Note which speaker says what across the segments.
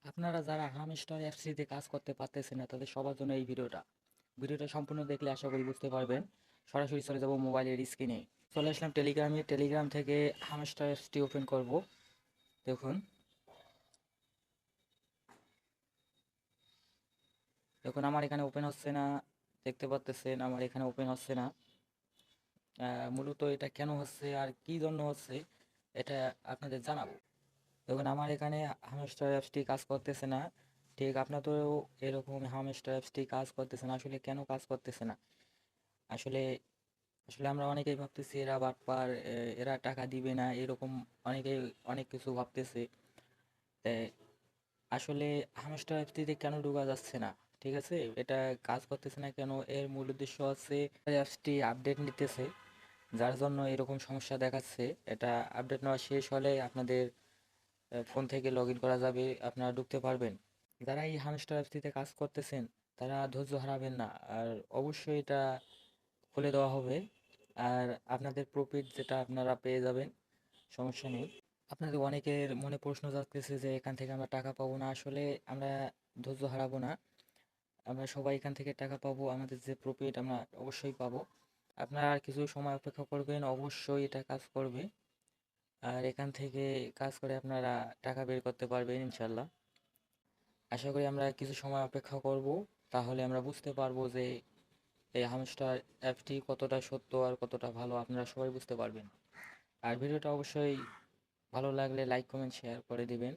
Speaker 1: আপনারা যারা হামস্টার এফসিতে কাজ করতে পারতেছেন না তাদের সবার জন্য এই ভিডিওটা সম্পূর্ণ দেখলে আশা করি বুঝতে পারবেন। সরাসরি চলে যাব মোবাইলের স্ক্রিনে। চলে আসলাম টেলিগ্রাম থেকে হামস্টার এফসটি ওপেন করব। দেখুন দেখুন আমার এখানে ওপেন হচ্ছে না। দেখতে পাচ্তেছেন আমার এখানে ওপেন হচ্ছে না। মূলত এটা কেন হচ্ছে আর কি জন্য হচ্ছে এটা আপনাদের জানাবো। দেখুন আমার এখানে হামস্টার অ্যাপসটি কাজ করতেছে না। ঠিক আপনাদেরও এরকম হামস্টার অ্যাপসটি কাজ করতেছে না। আসলে কেন কাজ করতেছে না? আসলে আসলে আমরা অনেকেই ভাবতেছি এরা বাটপার, এরা টাকা দিবে না, এরকম অনেকেই অনেক কিছু ভাবতেছে। তাই আসলে হামস্টার অ্যাপসটিতে কেন ঢোকা যাচ্ছে না, ঠিক আছে, এটা কাজ করতেছে না কেন, এর মূল উদ্দেশ্য হচ্ছে অ্যাপসটি আপডেট নিতেছে, যার জন্য এরকম সমস্যা দেখাচ্ছে। এটা আপডেট নেওয়া শেষ হলে আপনাদের ফোন থেকে লগ ইন করা যাবে, আপনারা ঢুকতে পারবেন। যারা এই হামস্টার অ্যাপসটিতে কাজ করতেছেন তারা ধৈর্য হারাবেন না, আর অবশ্যই এটা খুলে দেওয়া হবে। আর আপনাদের প্রফিট যেটা আপনারা পেয়ে যাবেন, সমস্যা নেই। আপনাদের অনেকের মনে প্রশ্ন জাগতেছে যে এখান থেকে আমরা টাকা পাবো না। আসলে আমরা ধৈর্য হারাবো না, আমরা সবাই এখান থেকে টাকা পাবো, আমাদের যে প্রফিট আমরা অবশ্যই পাবো। আপনারা আর কিছু সময় অপেক্ষা করবেন, অবশ্যই এটা কাজ করবে। আর এখান থেকে কাজ করে আপনারা টাকা বের করতে পারবেন ইনশাল্লাহ। আশা করি আমরা কিছু সময় অপেক্ষা করব, তাহলে আমরা বুঝতে পারবো যে এই হামস্টার অ্যাপটি কতটা সত্য আর কতটা ভালো, আপনারা সবাই বুঝতে পারবেন। আর ভিডিওটা অবশ্যই ভালো লাগলে লাইক কমেন্ট শেয়ার করে দিবেন।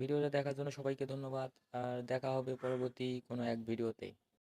Speaker 1: ভিডিওটা দেখার জন্য সবাইকে ধন্যবাদ, আর দেখা হবে পরবর্তী কোনো এক ভিডিওতে।